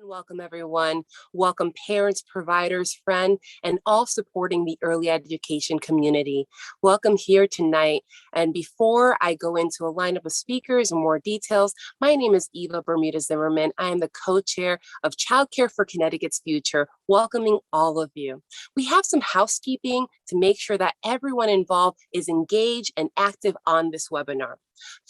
Welcome, everyone. Welcome, parents, providers, friends, and all supporting the early education community. Welcome here tonight. And before I go into a lineup of speakers and more details, my name is Eva Bermuda Zimmerman. I am the co-chair of Childcare for Connecticut's Future, welcoming all of you. We have some housekeeping to make sure that everyone involved is engaged and active on this webinar.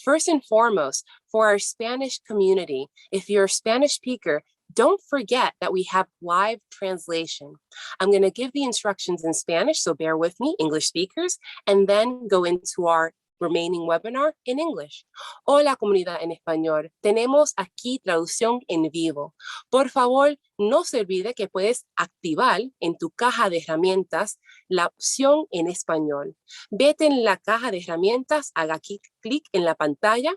First and foremost, for our Spanish community, if you're a Spanish speaker, don't forget that we have live translation. I'm going to give the instructions in Spanish, so bear with me, English speakers, and then go into our remaining webinar in English. Hola, comunidad en español. Tenemos aquí traducción en vivo. Por favor, no se olvide que puedes activar en tu caja de herramientas la opción en español. Vete en la caja de herramientas, haga clic en la pantalla.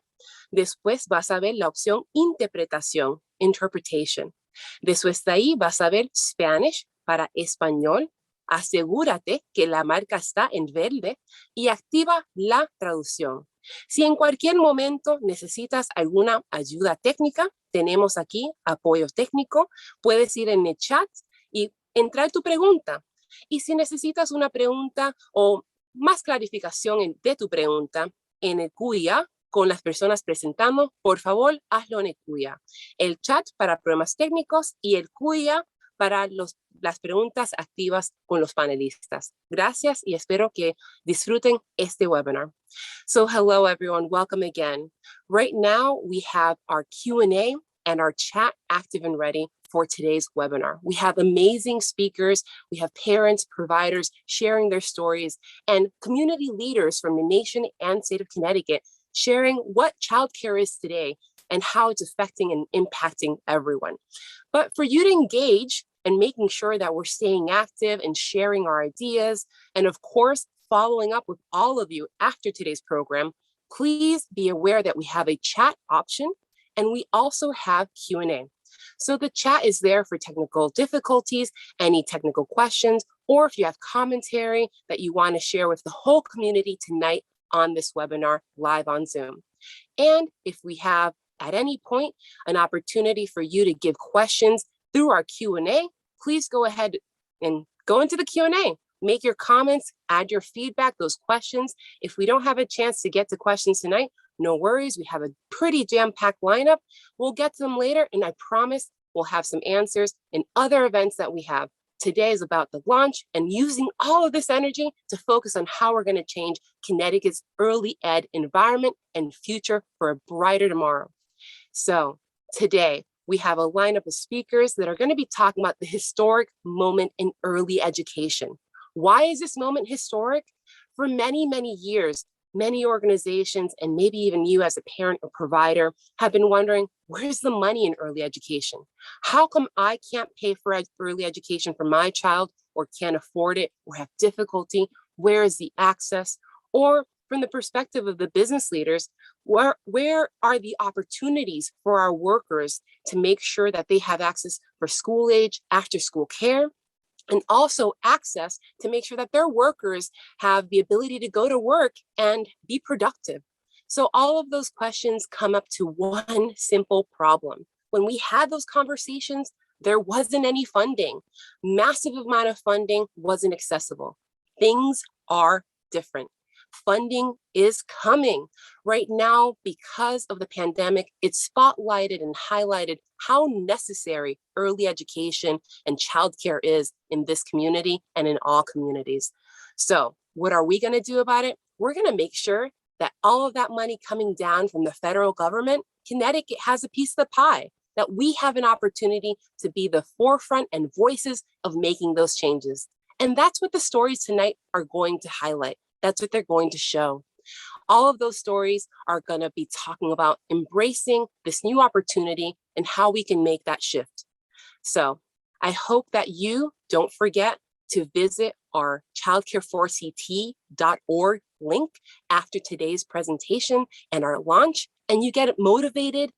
Después vas a ver la opción interpretación, interpretation. Después de ahí vas a ver Spanish para español. Asegúrate que la marca está en verde y activa la traducción. Si en cualquier momento necesitas alguna ayuda técnica, tenemos aquí apoyo técnico. Puedes ir en el chat y entrar tu pregunta. Y si necesitas una pregunta o más clarificación de tu pregunta en el QIA, con las personas presentando, por favor, hazlo en el QIA. El chat para problemas técnicos y el QIA para las preguntas activas con los panelistas. Gracias y espero que disfruten este webinar. So hello everyone, welcome again. Right now we have our Q&A and our chat active and ready for today's webinar. We have amazing speakers, we have parents, providers sharing their stories, and community leaders from the nation and state of Connecticut sharing what childcare is today and how it's affecting and impacting everyone. But for you to engage and making sure that we're staying active and sharing our ideas, and of course, following up with all of you after today's program, please be aware that we have a chat option and we also have Q&A. So the chat is there for technical difficulties, any technical questions, or if you have commentary that you want to share with the whole community tonight on this webinar live on Zoom. And if we have at any point an opportunity for you to give questions through our Q&A, please go ahead and go into the Q&A. Make your comments, add your feedback, those questions. If we don't have a chance to get to questions tonight, no worries. We have a pretty jam-packed lineup. We'll get to them later, and I promise we'll have some answers in other events that we have. Today is about the launch and using all of this energy to focus on how we're going to change Connecticut's early ed environment and future for a brighter tomorrow. So today we have a lineup of speakers that are going to be talking about the historic moment in early education. Why is this moment historic? For many, many years, many organizations, and maybe even you as a parent or provider, have been wondering, where's the money in early education? How come I can't pay for early education for my child, or can't afford it, or have difficulty? Where is the access? Or from the perspective of the business leaders, where are the opportunities for our workers to make sure that they have access for school age, after school care, and also access to make sure that their workers have the ability to go to work and be productive? So all of those questions come up to one simple problem. When we had those conversations, there wasn't any funding. Massive amount of funding wasn't accessible. Things are different. Funding is coming. Right now, because of the pandemic, it's spotlighted and highlighted how necessary early education and childcare is in this community and in all communities. So what are we going to do about it? We're going to make sure that all of that money coming down from the federal government, Connecticut has a piece of the pie, that we have an opportunity to be the forefront and voices of making those changes. And that's what the stories tonight are going to highlight. That's what they're going to show. All of those stories are going to be talking about embracing this new opportunity and how we can make that shift. So I hope that you don't forget to visit our childcare4ct.org link after today's presentation and our launch, and you get motivated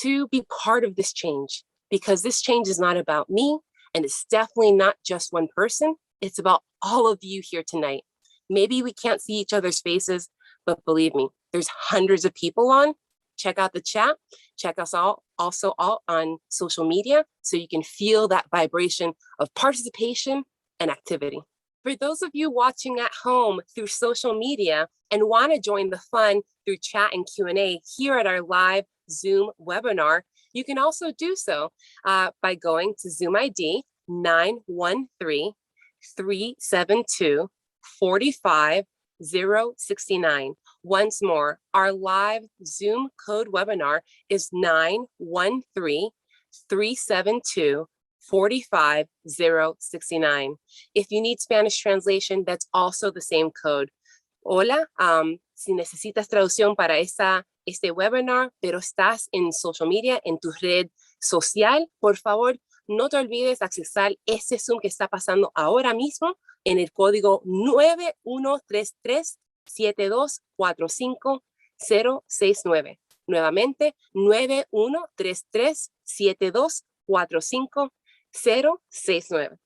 to be part of this change, because this change is not about me, and it's definitely not just one person. It's about all of you here tonight. Maybe we can't see each other's faces, but believe me, there's hundreds of people on, check out the chat. Check us all also all on social media so you can feel that vibration of participation and activity. For those of you watching at home through social media and want to join the fun through chat and Q&A here at our live Zoom webinar, you can also do so by going to Zoom ID 913-372-45069. Once more, our live Zoom code webinar is 913-372-45069. If you need Spanish translation, that's also the same code. Hola, si necesitas traducción para este webinar, pero estás en social media, en tu red social, por favor, no te olvides accesar ese Zoom que está pasando ahora mismo en el código 9133-7245-069. Nuevamente, 9133-7245-069.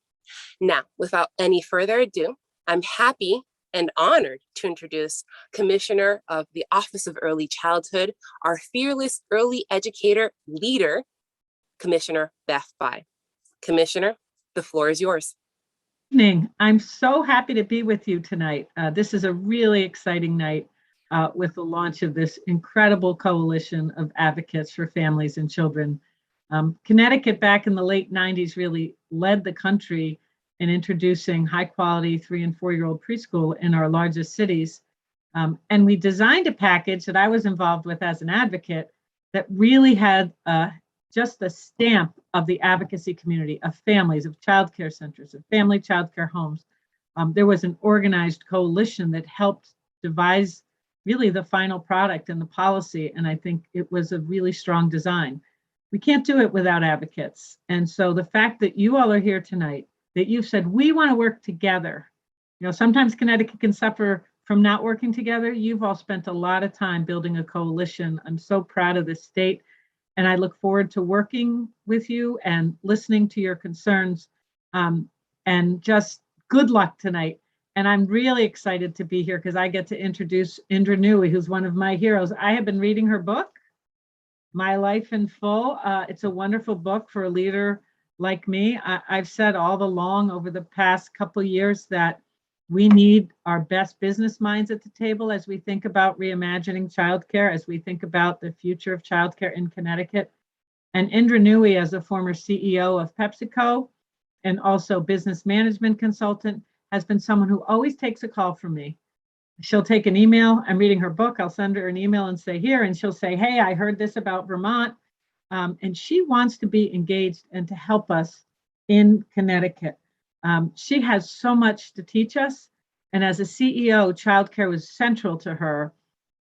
Now, without any further ado, I'm happy and honored to introduce Commissioner of the Office of Early Childhood, our fearless early educator leader, Commissioner Beth Bai. Commissioner, the floor is yours. Good evening. I'm so happy to be with you tonight. This is a really exciting night with the launch of this incredible coalition of advocates for families and children. Connecticut back in the late 90s really led the country in introducing high quality 3- and 4-year-old preschool in our largest cities. And we designed a package that I was involved with as an advocate that really had just the stamp of the advocacy community, of families, of childcare centers, of family childcare homes. There was an organized coalition that helped devise really the final product and the policy, and I think it was a really strong design. We can't do it without advocates. And so the fact that you all are here tonight, that you've said, we want to work together. You know, sometimes Connecticut can suffer from not working together. You've all spent a lot of time building a coalition. I'm so proud of this state. And I look forward to working with you and listening to your concerns. And just good luck tonight. And I'm really excited to be here because I get to introduce Indra Nooyi, who's one of my heroes. I have been reading her book, My Life in Full. It's a wonderful book for a leader like me. I've said all along over the past couple of years that we need our best business minds at the table as we think about reimagining childcare, as we think about the future of childcare in Connecticut. And Indra Nooyi, as a former CEO of PepsiCo and also business management consultant, has been someone who always takes a call from me. She'll take an email. I'm reading her book. I'll send her an email and say, here, and she'll say, hey, I heard this about Vermont. And she wants to be engaged and to help us in Connecticut. She has so much to teach us. And as a CEO, childcare was central to her.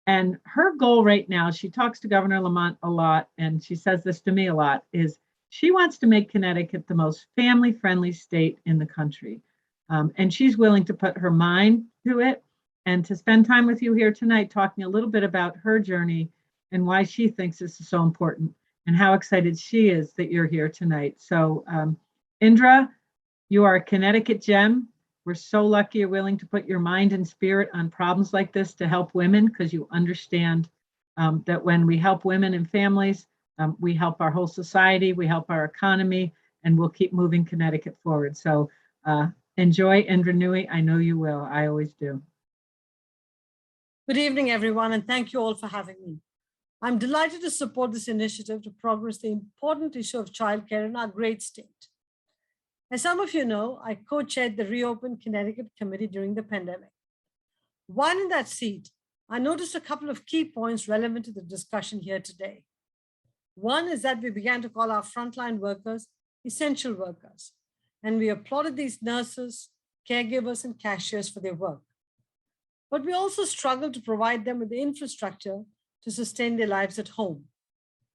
And her goal right now, she talks to Governor Lamont a lot, and she says this to me a lot, is she wants to make Connecticut the most family-friendly state in the country. And she's willing to put her mind to it and to spend time with you here tonight talking a little bit about her journey and why she thinks this is so important and how excited she is that you're here tonight. So Indra, you are a Connecticut gem. We're so lucky you're willing to put your mind and spirit on problems like this to help women, because you understand that when we help women and families, we help our whole society, we help our economy, and we'll keep moving Connecticut forward. So enjoy Indra Nooyi. I know you will. I always do. Good evening, everyone, and thank you all for having me. I'm delighted to support this initiative to progress the important issue of childcare in our great state. As some of you know, I co-chaired the Reopen Connecticut Committee during the pandemic. While in that seat, I noticed a couple of key points relevant to the discussion here today. One is that we began to call our frontline workers essential workers, and we applauded these nurses, caregivers, and cashiers for their work. But we also struggled to provide them with the infrastructure to sustain their lives at home.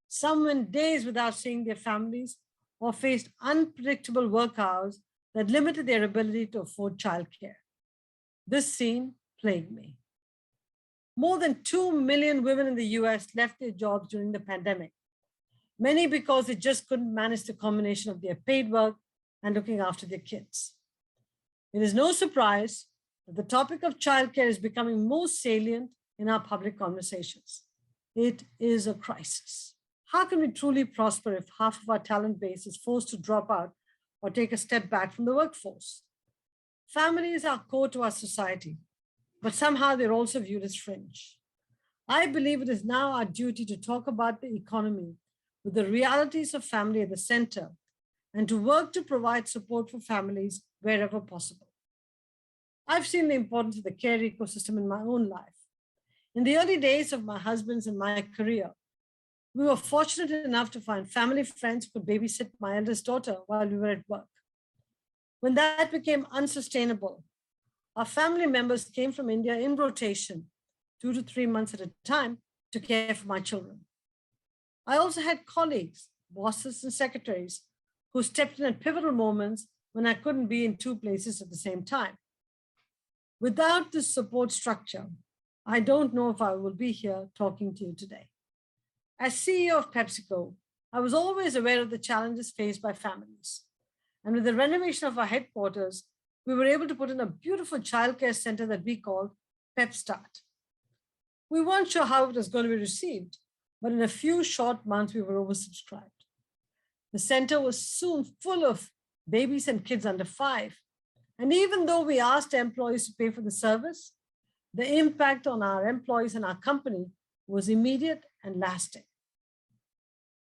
Some went days without seeing their families or faced unpredictable work hours that limited their ability to afford childcare. This scene plagued me. More than 2 million women in the US left their jobs during the pandemic, many because they just couldn't manage the combination of their paid work and looking after their kids. It is no surprise that the topic of childcare is becoming more salient in our public conversations. it is a crisis. How can we truly prosper if half of our talent base is forced to drop out or take a step back from the workforce? Families are core to our society, but somehow they're also viewed as fringe. I believe it is now our duty to talk about the economy with the realities of family at the center and to work to provide support for families wherever possible. I've seen the importance of the care ecosystem in my own life. In the early days of my husband's and my career, we were fortunate enough to find family friends who could babysit my eldest daughter while we were at work. When that became unsustainable, our family members came from India in rotation, 2 to 3 months at a time, to care for my children. I also had colleagues, bosses, and secretaries who stepped in at pivotal moments when I couldn't be in 2 places at the same time. Without this support structure, I don't know if I will be here talking to you today. As CEO of PepsiCo, I was always aware of the challenges faced by families. And with the renovation of our headquarters, we were able to put in a beautiful childcare center that we called PepStart. We weren't sure how it was going to be received, but in a few short months, we were oversubscribed. The center was soon full of babies and kids under 5. And even though we asked employees to pay for the service, the impact on our employees and our company was immediate and lasting.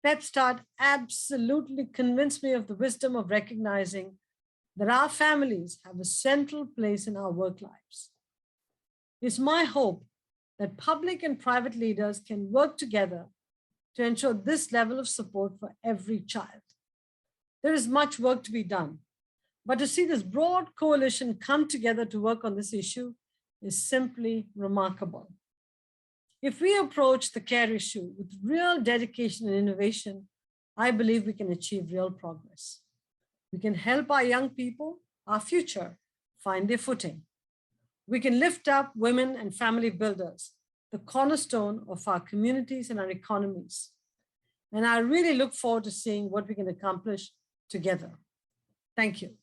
PepStart absolutely convinced me of the wisdom of recognizing that our families have a central place in our work lives. It's my hope that public and private leaders can work together to ensure this level of support for every child. There is much work to be done, but to see this broad coalition come together to work on this issue is simply remarkable. If we approach the care issue with real dedication and innovation, I believe we can achieve real progress. We can help our young people, our future, find their footing. We can lift up women and family builders, the cornerstone of our communities and our economies. And I really look forward to seeing what we can accomplish together. Thank you.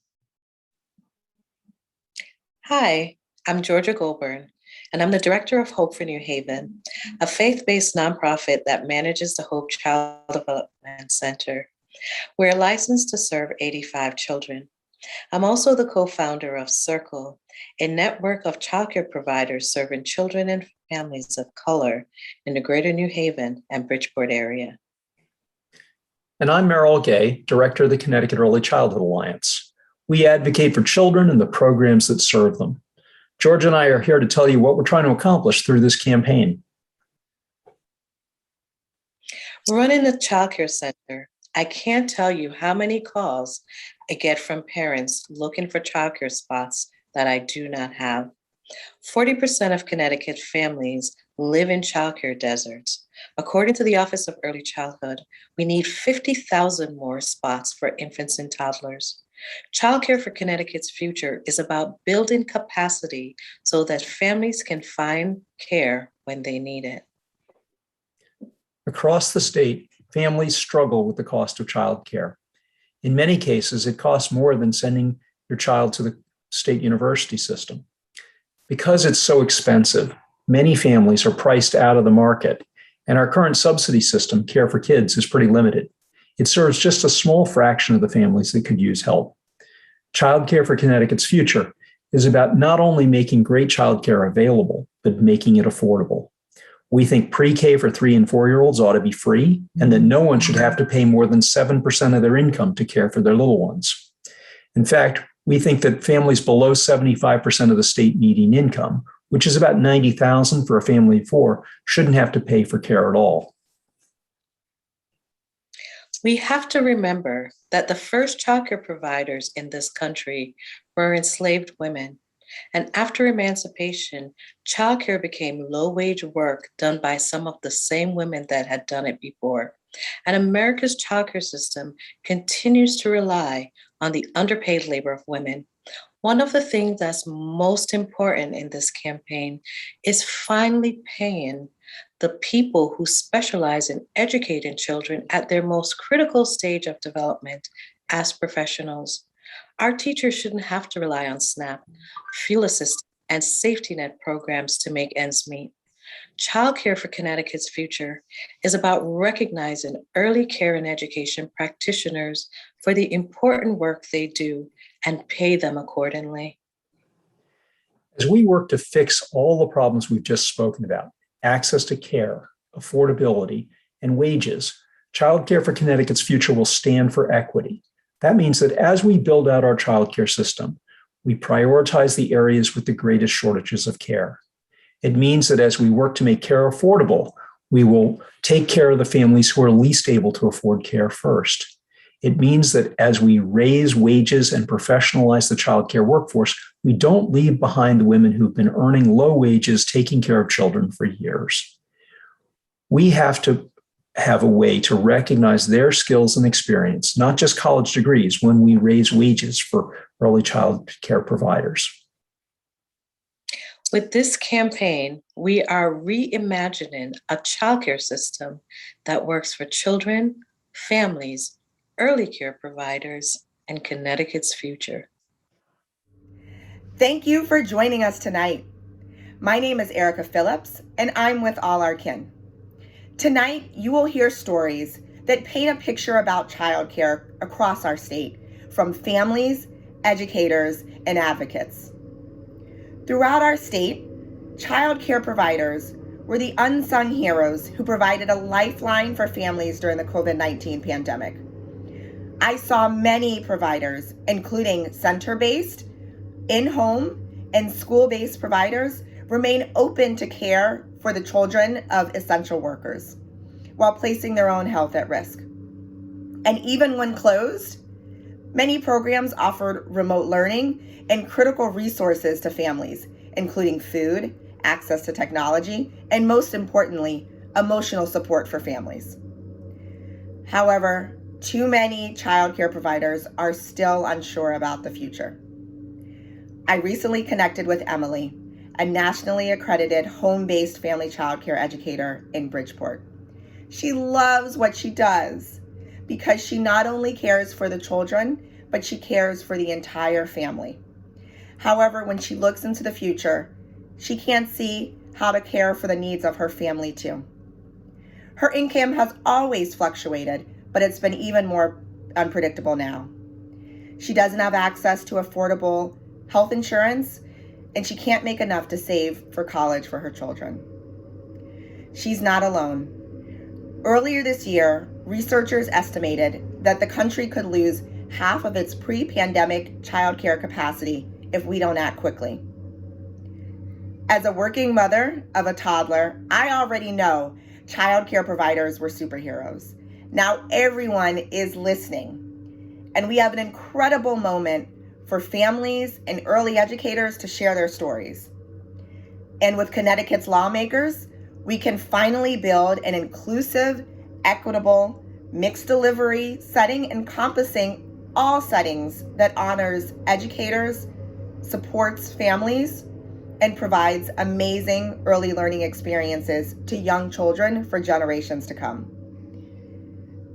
Hi, I'm Georgia Goldburn, and I'm the Director of Hope for New Haven, a faith-based nonprofit that manages the Hope Child Development Center. We're licensed to serve 85 children. I'm also the co-founder of Circle, a network of childcare providers serving children and families of color in the greater New Haven and Bridgeport area. And I'm Merrill Gay, Director of the Connecticut Early Childhood Alliance. We advocate for children and the programs that serve them. George and I are here to tell you what we're trying to accomplish through this campaign. Running the childcare center, I can't tell you how many calls I get from parents looking for childcare spots that I do not have. 40% of Connecticut families live in childcare deserts. According to the Office of Early Childhood, we need 50,000 more spots for infants and toddlers. Childcare for Connecticut's future is about building capacity so that families can find care when they need it. Across the state, families struggle with the cost of childcare. In many cases, it costs more than sending your child to the state university system. Because it's so expensive, many families are priced out of the market, and our current subsidy system, Care for Kids, is pretty limited. It serves just a small fraction of the families that could use help. Childcare for Connecticut's future is about not only making great childcare available, but making it affordable. We think pre-K for 3 and 4-year-olds ought to be free, and that no one should have to pay more than 7% of their income to care for their little ones. In fact, we think that families below 75% of the state median income, which is about $90,000 for a family of 4, shouldn't have to pay for care at all. We have to remember that the first childcare providers in this country were enslaved women. And after emancipation, childcare became low-wage work done by some of the same women that had done it before. And America's childcare system continues to rely on the underpaid labor of women. One of the things that's most important in this campaign is finally paying the people who specialize in educating children at their most critical stage of development as professionals. Our teachers shouldn't have to rely on SNAP, fuel assistance, and safety net programs to make ends meet. Childcare for Connecticut's Future is about recognizing early care and education practitioners for the important work they do and pay them accordingly. As we work to fix all the problems we've just spoken about, access to care, affordability, and wages, Childcare for Connecticut's Future will stand for equity. That means that as we build out our childcare system, we prioritize the areas with the greatest shortages of care. It means that as we work to make care affordable, we will take care of the families who are least able to afford care first. It means that as we raise wages and professionalize the childcare workforce, we don't leave behind the women who've been earning low wages, taking care of children for years. We have to have a way to recognize their skills and experience, not just college degrees, when we raise wages for early child care providers. With this campaign, we are reimagining a childcare system that works for children, families, early care providers, and Connecticut's future. Thank you for joining us tonight. My name is Erica Phillips, and I'm with All Our Kin. Tonight, you will hear stories that paint a picture about childcare across our state, from families, educators, and advocates. Throughout our state, child care providers were the unsung heroes who provided a lifeline for families during the COVID-19 pandemic. I saw many providers, including center-based, in-home, and school-based providers, remain open to care for the children of essential workers while placing their own health at risk. And even when closed, many programs offered remote learning and critical resources to families, including food, access to technology, and most importantly, emotional support for families. However, too many childcare providers are still unsure about the future. I recently connected with Emily, a nationally accredited home-based family childcare educator in Bridgeport. She loves what she does because she not only cares for the children, but she cares for the entire family. However, when she looks into the future, she can't see how to care for the needs of her family too. Her income has always fluctuated, but it's been even more unpredictable now. She doesn't have access to affordable health insurance, and she can't make enough to save for college for her children. She's not alone. Earlier this year, researchers estimated that the country could lose half of its pre-pandemic childcare capacity if we don't act quickly. As a working mother of a toddler, I already know childcare providers were superheroes. Now everyone is listening, and we have an incredible moment for families and early educators to share their stories. And with Connecticut's lawmakers, we can finally build an inclusive, equitable, mixed delivery setting encompassing all settings that honors educators, supports families, and provides amazing early learning experiences to young children for generations to come.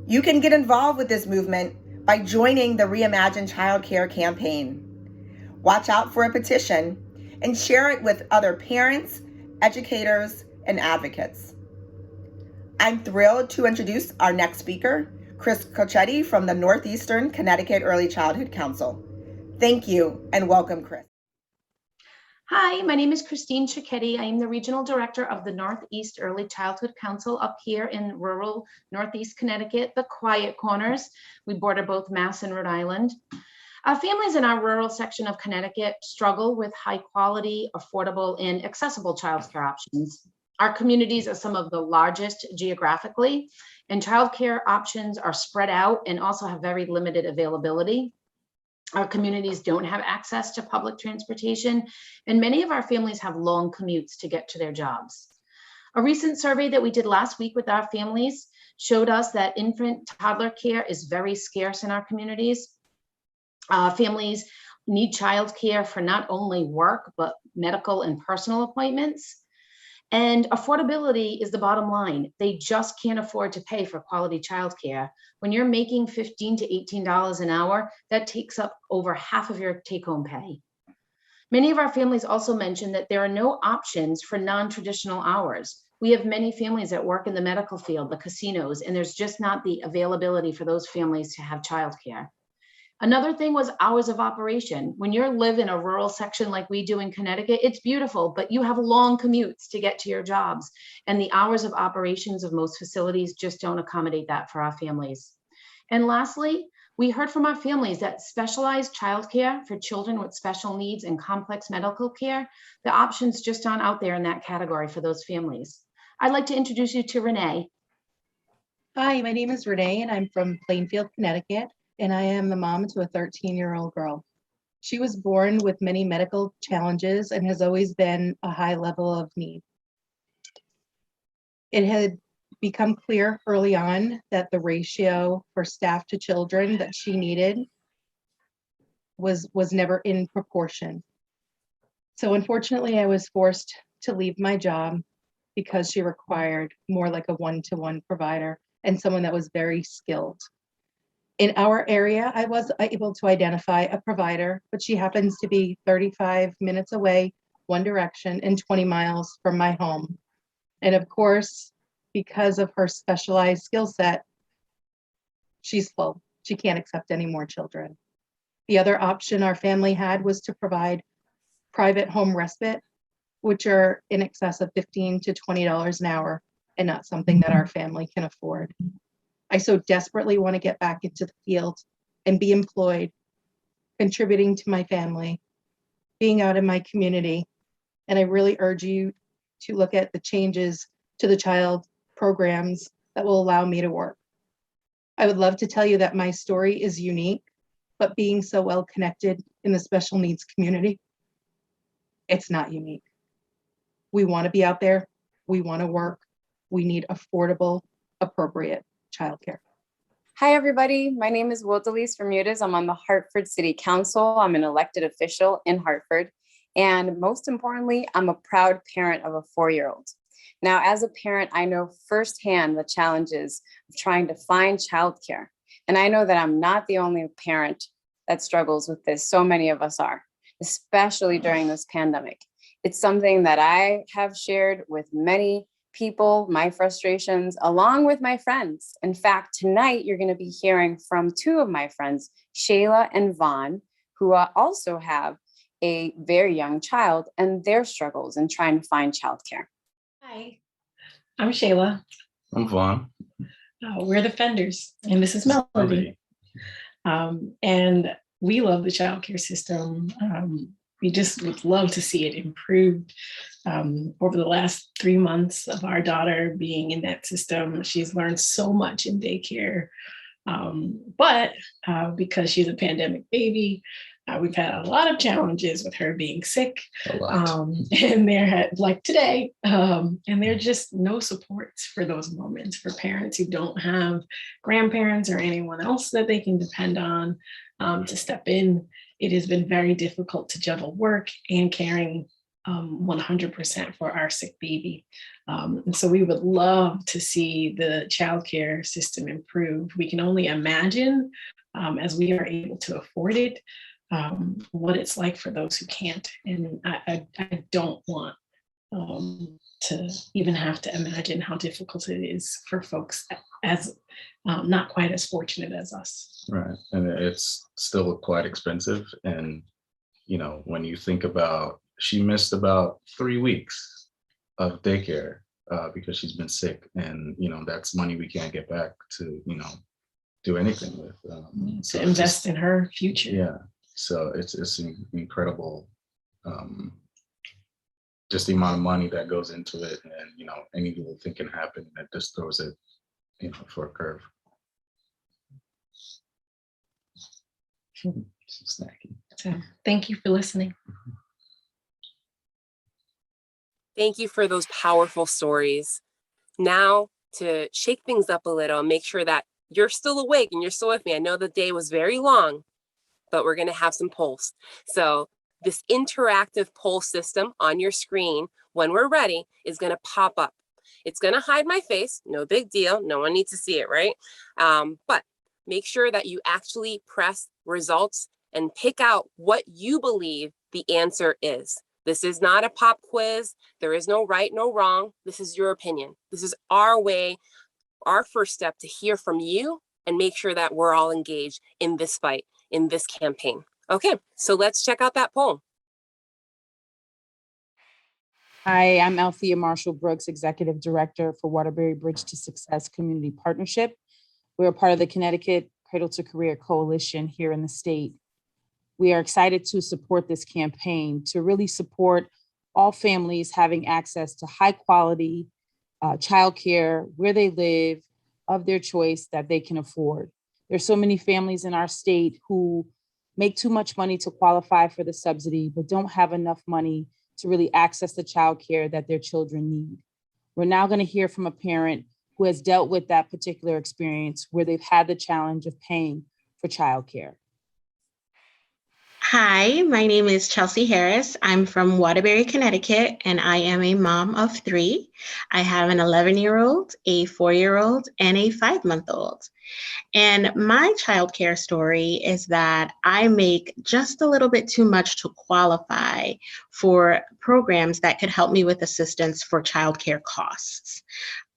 You can get involved with this movement by joining the Reimagine Childcare campaign. Watch out for a petition and share it with other parents, educators, and advocates. I'm thrilled to introduce our next speaker, Chris Cocchetti from the Northeastern Connecticut Early Childhood Council. Thank you and welcome, Chris. Hi, my name is Christine Cicchetti. I am the Regional Director of the Northeast Early Childhood Council up here in rural Northeast Connecticut, the Quiet Corners. We border both Mass and Rhode Island. Families in our rural section of Connecticut struggle with high quality, affordable, and accessible childcare options. Our communities are some of the largest geographically, and childcare options are spread out and also have very limited availability. Our communities don't have access to public transportation, and many of our families have long commutes to get to their jobs. A recent survey that we did last week with our families showed us that infant toddler care is very scarce in our communities. Families need childcare for not only work, but medical and personal appointments. And affordability is the bottom line. They just can't afford to pay for quality childcare. When you're making $15 to $18 an hour, that takes up over half of your take-home pay. Many of our families also mentioned that there are no options for non-traditional hours. We have many families that work in the medical field, the casinos, and there's just not the availability for those families to have childcare. Another thing was hours of operation. When you live in a rural section like we do in Connecticut, it's beautiful, but you have long commutes to get to your jobs. And the hours of operations of most facilities just don't accommodate that for our families. And lastly, we heard from our families that specialized childcare for children with special needs and complex medical care, the options just aren't out there in that category for those families. I'd like to introduce you to Renee. Hi, my name is Renee and I'm from Plainfield, Connecticut, and I am the mom to a 13-year-old girl. She was born with many medical challenges and has always been a high level of need. It had become clear early on that the ratio for staff to children that she needed was never in proportion. So unfortunately, I was forced to leave my job because she required more like a one-to-one provider and someone that was very skilled. In our area, I was able to identify a provider, but she happens to be 35 minutes away, one direction, and 20 miles from my home. And of course, because of her specialized skill set, she's full. She can't accept any more children. The other option our family had was to provide private home respite, which are in excess of $15 to $20 an hour, and not something that our family can afford. I so desperately want to get back into the field and be employed, contributing to my family, being out in my community. And I really urge you to look at the changes to the child programs that will allow me to work. I would love to tell you that my story is unique, but being so well connected in the special needs community, it's not unique. We want to be out there. We want to work. We need affordable, appropriate childcare. Hi, everybody. My name is Wildelise Bermudez. I'm on the Hartford City Council. I'm an elected official in Hartford. And most importantly, I'm a proud parent of a 4-year-old. Now, as a parent, I know firsthand the challenges of trying to find childcare. And I know that I'm not the only parent that struggles with this. So many of us are, especially during this pandemic. It's something that I have shared with many people, my frustrations, along with my friends. In fact, tonight, you're going to be hearing from 2 of my friends, Shayla and Vaughn, who also have a very young child and their struggles in trying to find childcare. Hi, I'm Shayla. I'm Vaughn. We're the Fenders, and this is Melody. And we love the childcare system. We just would love to see it improved. Over the last 3 months of our daughter being in that system, she's learned so much in daycare. But because she's a pandemic baby, we've had a lot of challenges with her being sick. And there had, like today, and there are just no supports for those moments for parents who don't have grandparents or anyone else that they can depend on to step in. It has been very difficult to juggle work and caring 100% for our sick baby. And so we would love to see the childcare system improve. We can only imagine, as we are able to afford it, what it's like for those who can't. And I don't want to even have to imagine how difficult it is for folks as not quite as fortunate as us. Right, and it's still quite expensive. And, you know, when you think about, she missed about 3 weeks of daycare because she's been sick. And, you know, that's money we can't get back to, you know, do anything with. To invest in her future. Yeah, so it's incredible. Just the amount of money that goes into it, and, you know, any little thing can happen that just throws it, you know, for a curve. She's snacky. So thank you for listening. Thank you for those powerful stories. Now, to shake things up a little, make sure that you're still awake and you're still with me. I know the day was very long, but we're going to have some polls. So this interactive poll system on your screen, when we're ready, is going to pop up. It's going to hide my face. No big deal. No one needs to see it, right? But make sure that you actually press results and pick out what you believe the answer is. This is not a pop quiz. There is no right, no wrong. This is your opinion. This is our way, our first step to hear from you and make sure that we're all engaged in this fight, in this campaign. Okay, so let's check out that poll. Hi, I'm Althea Marshall-Brooks, Executive Director for Waterbury Bridge to Success Community Partnership. We're a part of the Connecticut Cradle to Career Coalition here in the state. We are excited to support this campaign to really support all families having access to high quality childcare where they live of their choice that they can afford. There's so many families in our state who make too much money to qualify for the subsidy, but don't have enough money to really access the childcare that their children need. We're now going to hear from a parent who has dealt with that particular experience where they've had the challenge of paying for childcare. Hi, my name is Chelsea Harris. I'm from Waterbury, Connecticut, and I am a mom of 3. I have an 11-year-old, a 4-year-old, and a 5-month-old. And my childcare story is that I make just a little bit too much to qualify for programs that could help me with assistance for childcare costs.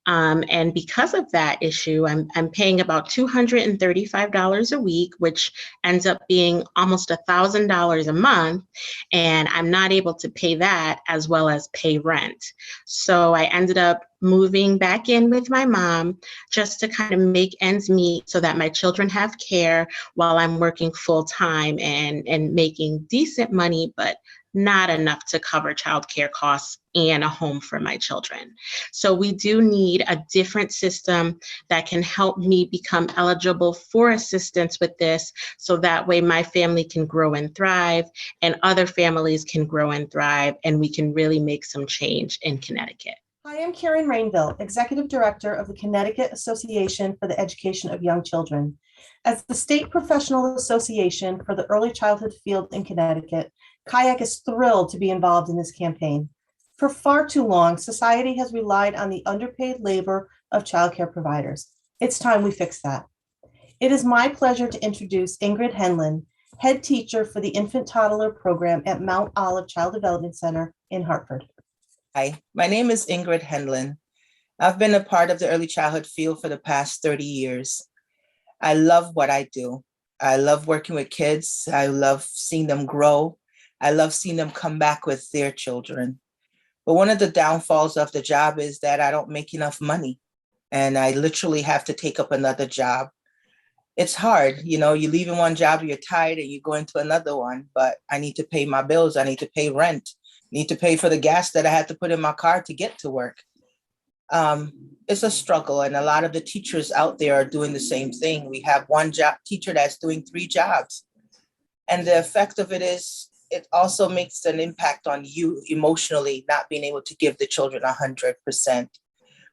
And because of that issue, I'm paying about $235 a week, which ends up being almost $1,000 a month. And I'm not able to pay that as well as pay rent. So I ended up moving back in with my mom just to kind of make ends meet so that my children have care while I'm working full time and making decent money, but not enough to cover childcare costs and a home for my children. So we do need a different system that can help me become eligible for assistance with this, so that way my family can grow and thrive and other families can grow and thrive, and we can really make some change in Connecticut. Hi, I'm Karen Rainville, Executive Director of the Connecticut Association for the Education of Young Children. As the state professional association for the early childhood field in Connecticut, CAYAC is thrilled to be involved in this campaign. For far too long, society has relied on the underpaid labor of childcare providers. It's time we fix that. It is my pleasure to introduce Ingrid Henlin, head teacher for the infant toddler program at Mount Olive Child Development Center in Hartford. Hi, my name is Ingrid Henlin. I've been a part of the early childhood field for the past 30 years. I love what I do. I love working with kids. I love seeing them grow. I love seeing them come back with their children. But one of the downfalls of the job is that I don't make enough money, and I literally have to take up another job. It's hard, you know, you leave in one job, you're tired, and you go into another one, but I need to pay my bills. I need to pay rent, need to pay for the gas that I had to put in my car to get to work. It's a struggle, and a lot of the teachers out there are doing the same thing. We have one teacher that's doing 3 jobs, and the effect of it is it also makes an impact on you emotionally, not being able to give the children 100%.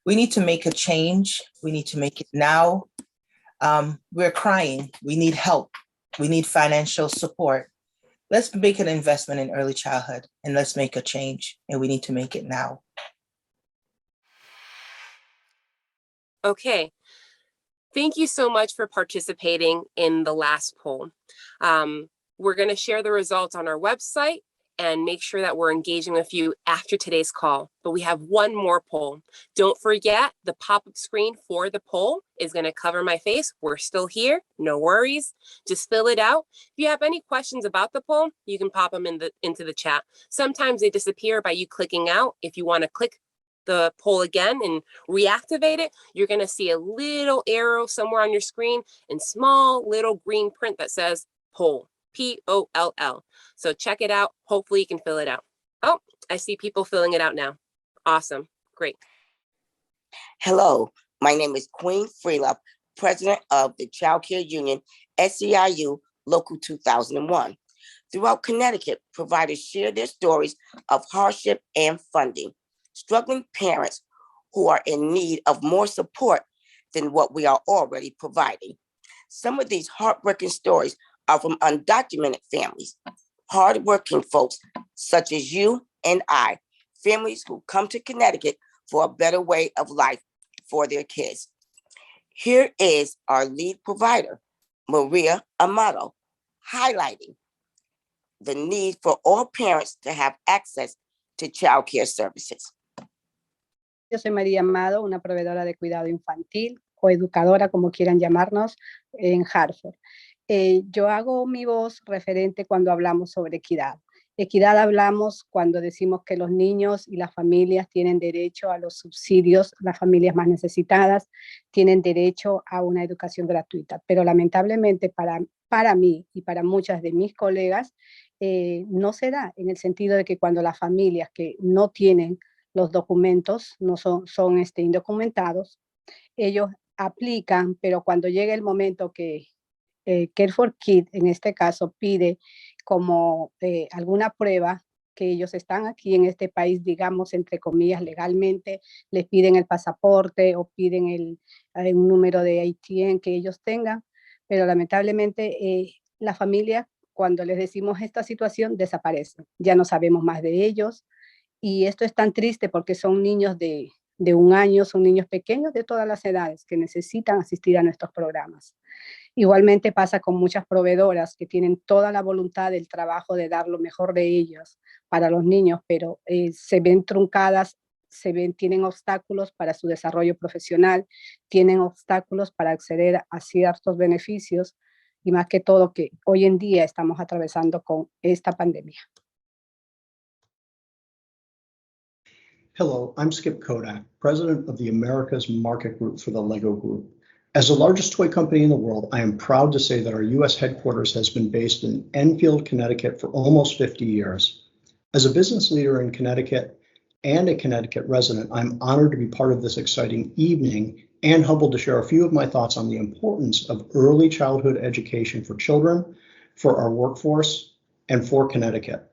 We need to make a change. We need to make it now. We're crying. We need help. We need financial support. Let's make an investment in early childhood, and let's make a change, and we need to make it now. Okay. Thank you so much for participating in the last poll. We're going to share the results on our website and make sure that we're engaging with you after today's call. But we have one more poll. Don't forget, the pop-up screen for the poll is going to cover my face. We're still here. No worries. Just fill it out. If you have any questions about the poll, you can pop them into the chat. Sometimes they disappear by you clicking out. If you want to click the poll again and reactivate it, you're going to see a little arrow somewhere on your screen in small little green print that says poll. P-O-L-L. So check it out. Hopefully you can fill it out. Oh, I see people filling it out now. Awesome. Great. Hello, my name is Queen Freelup, president of the Child Care Union, SEIU Local 2001. Throughout Connecticut, providers share their stories of hardship and funding. Struggling parents who are in need of more support than what we are already providing. Some of these heartbreaking stories are from undocumented families, hardworking folks such as you and I, families who come to Connecticut for a better way of life for their kids. Here is our lead provider, Maria Amato, highlighting the need for all parents to have access to child care services. Yo soy María Amado, una proveedora de cuidado infantil o educadora, como quieran llamarnos, en Hartford. Yo hago mi voz referente cuando hablamos sobre equidad. Equidad hablamos cuando decimos que los niños y las familias tienen derecho a los subsidios, las familias más necesitadas tienen derecho a una educación gratuita, pero lamentablemente para mí y para muchas de mis colegas no se da, en el sentido de que cuando las familias que no tienen los documentos, no son indocumentados, ellos aplican, pero cuando llega el momento que Care for Kids, en este caso, pide como alguna prueba que ellos están aquí en este país, digamos, entre comillas, legalmente, les piden el pasaporte o piden un número de ATM que ellos tengan, pero lamentablemente la familia, cuando les decimos esta situación, desaparece. Ya no sabemos más de ellos, y esto es tan triste porque son niños de 1 año, son niños pequeños de todas las edades que necesitan asistir a nuestros programas. Igualmente pasa con muchas proveedoras que tienen toda la voluntad del trabajo de dar lo mejor de ellas para los niños, pero se ven truncadas, tienen obstáculos para su desarrollo profesional, tienen obstáculos para acceder a ciertos beneficios, y más que todo que hoy en día estamos atravesando con esta pandemia. Hello, I'm Skip Kodak, president of the Americas Market Group for the LEGO Group. As the largest toy company in the world, I am proud to say that our U.S. headquarters has been based in Enfield, Connecticut for almost 50 years. As a business leader in Connecticut and a Connecticut resident, I'm honored to be part of this exciting evening and humbled to share a few of my thoughts on the importance of early childhood education for children, for our workforce, and for Connecticut.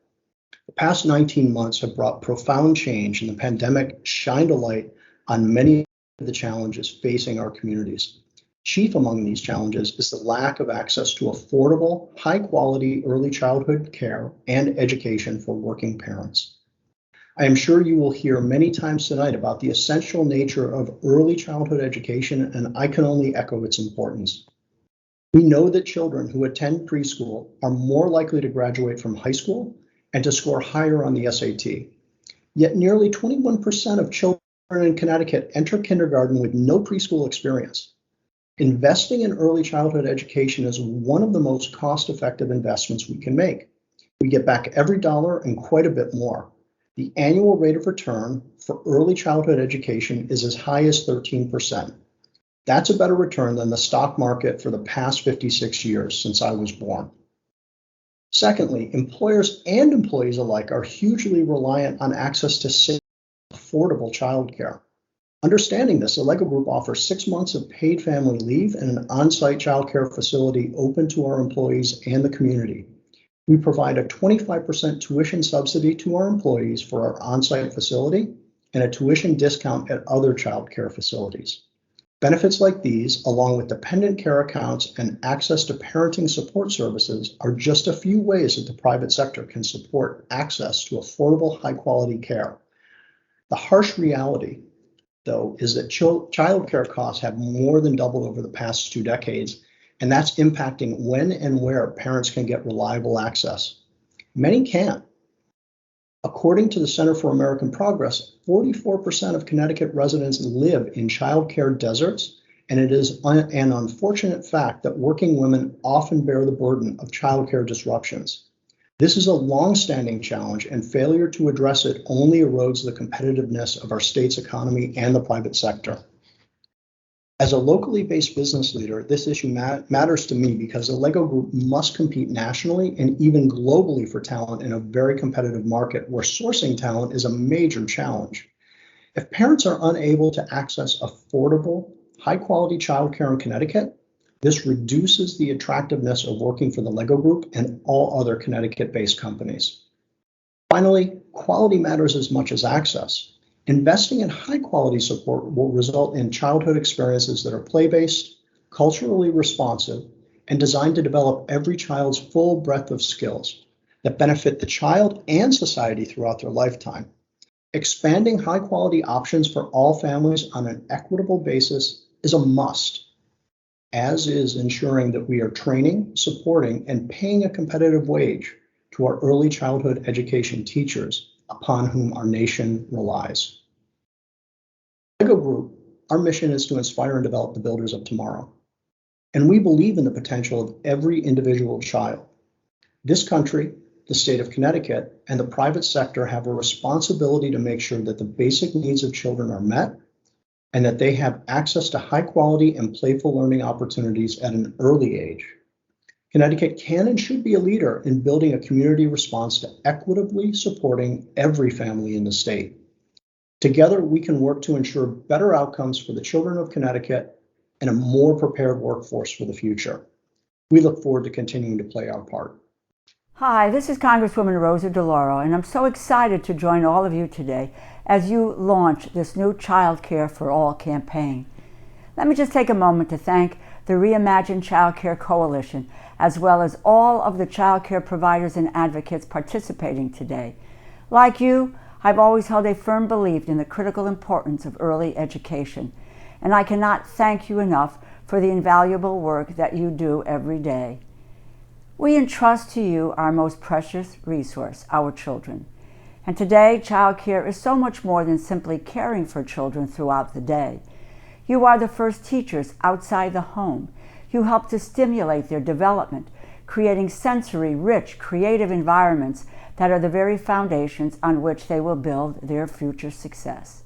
The past 19 months have brought profound change, and the pandemic shined a light on many of the challenges facing our communities. Chief among these challenges is the lack of access to affordable, high-quality early childhood care and education for working parents. I am sure you will hear many times tonight about the essential nature of early childhood education, and I can only echo its importance. We know that children who attend preschool are more likely to graduate from high school and to score higher on the SAT. Yet nearly 21% of children in Connecticut enter kindergarten with no preschool experience. Investing in early childhood education is one of the most cost-effective investments we can make. We get back every dollar and quite a bit more. The annual rate of return for early childhood education is as high as 13%. That's a better return than the stock market for the past 56 years since I was born. Secondly, employers and employees alike are hugely reliant on access to safe, affordable childcare. Understanding this, the LEGO Group offers 6 months of paid family leave and an on-site childcare facility open to our employees and the community. We provide a 25% tuition subsidy to our employees for our on-site facility and a tuition discount at other childcare facilities. Benefits like these, along with dependent care accounts and access to parenting support services, are just a few ways that the private sector can support access to affordable, high-quality care. The harsh reality, though, is that childcare costs have more than doubled over the past 2 decades, and that's impacting when and where parents can get reliable access. Many can't. According to the Center for American Progress, 44% of Connecticut residents live in childcare deserts, and it is an unfortunate fact that working women often bear the burden of childcare disruptions. This is a long-standing challenge, and failure to address it only erodes the competitiveness of our state's economy and the private sector. As a locally based business leader, this issue matters to me because the LEGO Group must compete nationally and even globally for talent in a very competitive market where sourcing talent is a major challenge. If parents are unable to access affordable, high-quality childcare in Connecticut, this reduces the attractiveness of working for the LEGO Group and all other Connecticut-based companies. Finally, quality matters as much as access. Investing in high-quality support will result in childhood experiences that are play-based, culturally responsive, and designed to develop every child's full breadth of skills that benefit the child and society throughout their lifetime. Expanding high-quality options for all families on an equitable basis is a must, as is ensuring that we are training, supporting, and paying a competitive wage to our early childhood education teachers, upon whom our nation relies. LEGO Group, our mission is to inspire and develop the builders of tomorrow. And we believe in the potential of every individual child. This country, the state of Connecticut, and the private sector have a responsibility to make sure that the basic needs of children are met and that they have access to high quality and playful learning opportunities at an early age. Connecticut can and should be a leader in building a community response to equitably supporting every family in the state. Together, we can work to ensure better outcomes for the children of Connecticut and a more prepared workforce for the future. We look forward to continuing to play our part. Hi, this is Congresswoman Rosa DeLauro, and I'm so excited to join all of you today as you launch this new Child Care for All campaign. Let me just take a moment to thank the Reimagine Child Care Coalition, as well as all of the child care providers and advocates participating today. Like you, I've always held a firm belief in the critical importance of early education, and I cannot thank you enough for the invaluable work that you do every day. We entrust to you our most precious resource, our children. And today, child care is so much more than simply caring for children throughout the day. You are the first teachers outside the home. You help to stimulate their development, creating sensory, rich, creative environments that are the very foundations on which they will build their future success.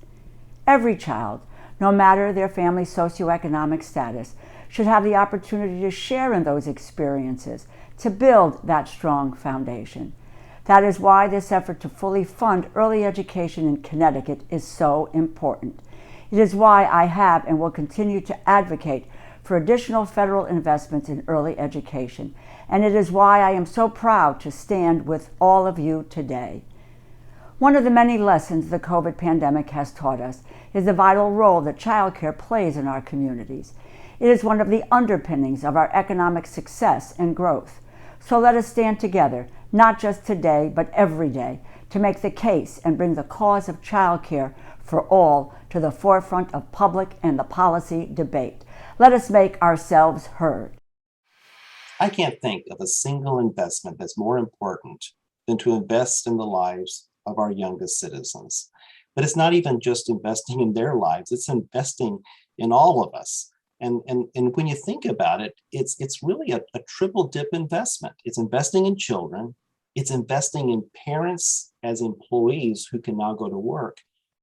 Every child, no matter their family's socioeconomic status, should have the opportunity to share in those experiences, to build that strong foundation. That is why this effort to fully fund early education in Connecticut is so important. It is why I have and will continue to advocate for additional federal investments in early education. And it is why I am so proud to stand with all of you today. One of the many lessons the COVID pandemic has taught us is the vital role that childcare plays in our communities. It is one of the underpinnings of our economic success and growth. So let us stand together, not just today, but every day, to make the case and bring the cause of childcare for all to the forefront of public and the policy debate. Let us make ourselves heard. I can't think of a single investment that's more important than to invest in the lives of our youngest citizens. But it's not even just investing in their lives, it's investing in all of us. And when you think about it, it's really a triple dip investment. It's investing in children, it's investing in parents as employees who can now go to work,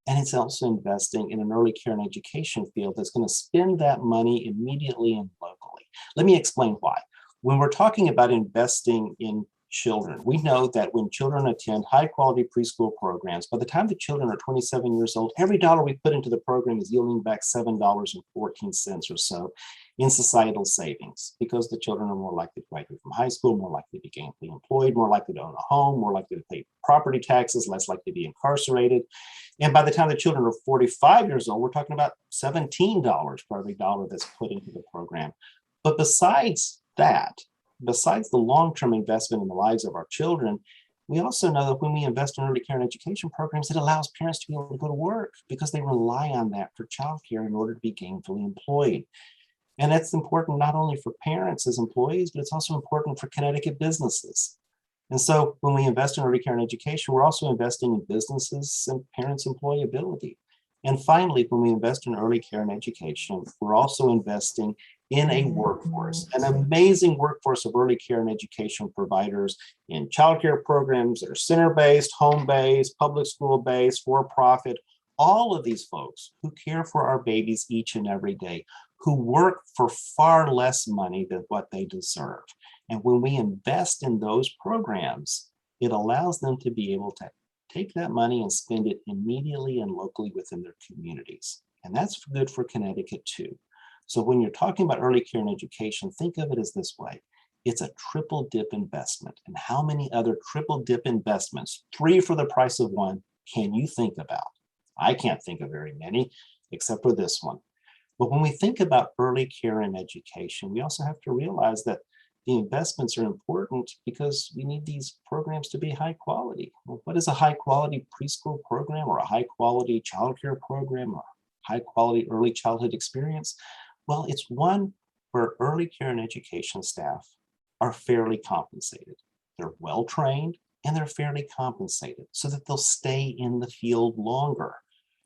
and it's also investing in an early care and education field that's going to spend that money immediately and locally. Let me explain why. When we're talking about investing in children, we know that when children attend high quality preschool programs, by the time the children are 27 years old, every dollar we put into the program is yielding back $7.14 or so in societal savings, because the children are more likely to graduate from high school, more likely to be gainfully employed, more likely to own a home, more likely to pay property taxes, less likely to be incarcerated. And by the time the children are 45 years old, we're talking about $17 for every dollar that's put into the program. But besides that, besides the long-term investment in the lives of our children, we also know that when we invest in early care and education programs, it allows parents to be able to go to work because they rely on that for childcare in order to be gainfully employed. And that's important not only for parents as employees, but it's also important for Connecticut businesses. And so when we invest in early care and education, we're also investing in businesses and parents' employability. And finally, when we invest in early care and education, we're also investing in a workforce, an amazing workforce of early care and education providers in childcare programs that are center-based, home-based, public school-based, for-profit, all of these folks who care for our babies each and every day, who work for far less money than what they deserve. And when we invest in those programs, it allows them to be able to take that money and spend it immediately and locally within their communities. And that's good for Connecticut too. So when you're talking about early care and education, think of it as this way. It's a triple dip investment. And how many other triple dip investments, 3 for the price of 1, can you think about? I can't think of very many, except for this one. But when we think about early care and education, we also have to realize that the investments are important because we need these programs to be high quality. Well, what is a high quality preschool program or a high quality childcare program or high quality early childhood experience? Well, it's one where early care and education staff are fairly compensated. they're well-trained, and they're fairly compensated so that they'll stay in the field longer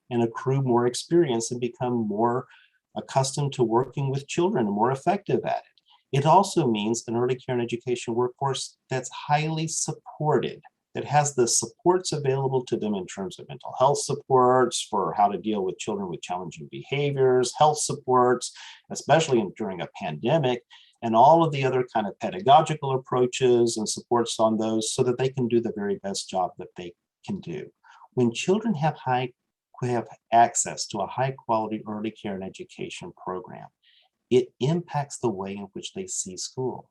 and accrue more experience and become more accustomed to working with children and more effective at it. It also means an early care and education workforce that's highly supported, that has the supports available to them in terms of mental health supports for how to deal with children with challenging behaviors, health supports, especially during a pandemic, and all of the other kind of pedagogical approaches and supports on those so that they can do the very best job that they can do. When children have access to a high quality early care and education program, it impacts the way in which they see school.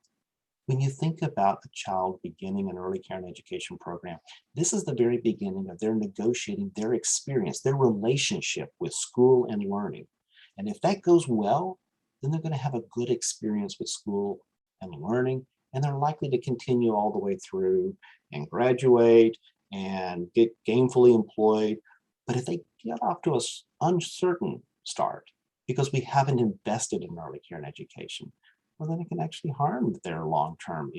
When you think about a child beginning an early care and education program, this is the very beginning of their negotiating their experience, their relationship with school and learning. And if that goes well, then they're going to have a good experience with school and learning, and they're likely to continue all the way through and graduate and get gainfully employed. But if they get off to an uncertain start because we haven't invested in early care and education, well, then it can actually harm their long-term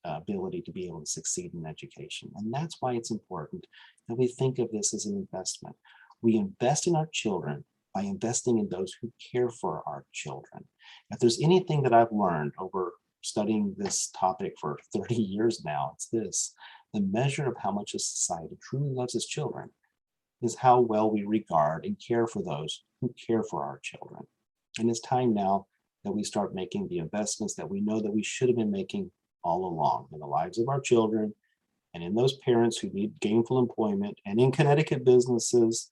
ability to be able to succeed in education. And that's why it's important that we think of this as an investment. We invest in our children by investing in those who care for our children. If there's anything that I've learned over studying this topic for 30 years now, it's this: the measure of how much a society truly loves its children is how well we regard and care for those who care for our children. And it's time now that we start making the investments that we know that we should have been making all along in the lives of our children and in those parents who need gainful employment, and in Connecticut businesses,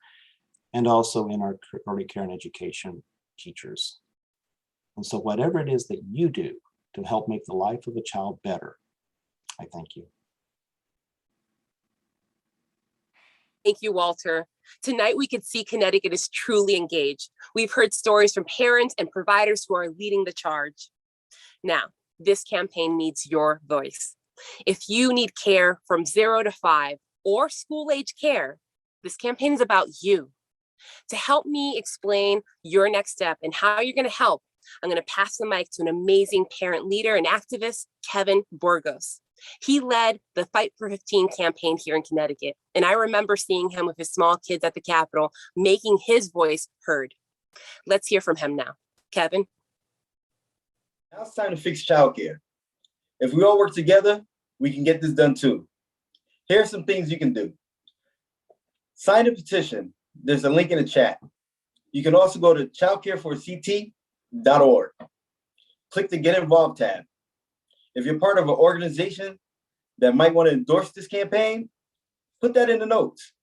and also in our early care and education teachers. And so whatever it is that you do to help make the life of a child better, I thank you. Thank you, Walter. Tonight, we could see Connecticut is truly engaged. We've heard stories from parents and providers who are leading the charge. Now, this campaign needs your voice. If you need care from 0 to 5 or school-age care, this campaign is about you. To help me explain your next step and how you're going to help, I'm going to pass the mic to an amazing parent leader and activist, Kevin Burgos. He led the Fight for 15 campaign here in Connecticut, and I remember seeing him with his small kids at the Capitol, making his voice heard. Let's hear from him now. Kevin? Now it's time to fix childcare. If we all work together, we can get this done too. Here are some things you can do. Sign a petition. There's a link in the chat. You can also go to childcareforct.org. Click the Get Involved tab. If you're part of an organization that might want to endorse this campaign, put that in the notes.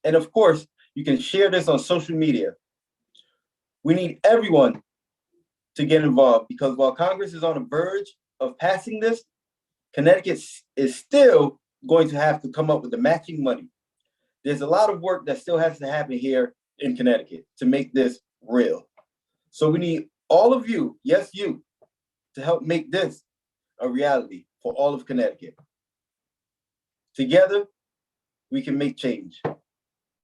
And of course, you can share this on social media. We need everyone to get involved, because while Congress is on the verge of passing this, Connecticut is still going to have to come up with the matching money. There's a lot of work that still has to happen here in Connecticut to make this real. So we need all of you, yes, you, to help make this a reality for all of Connecticut. Together, we can make change.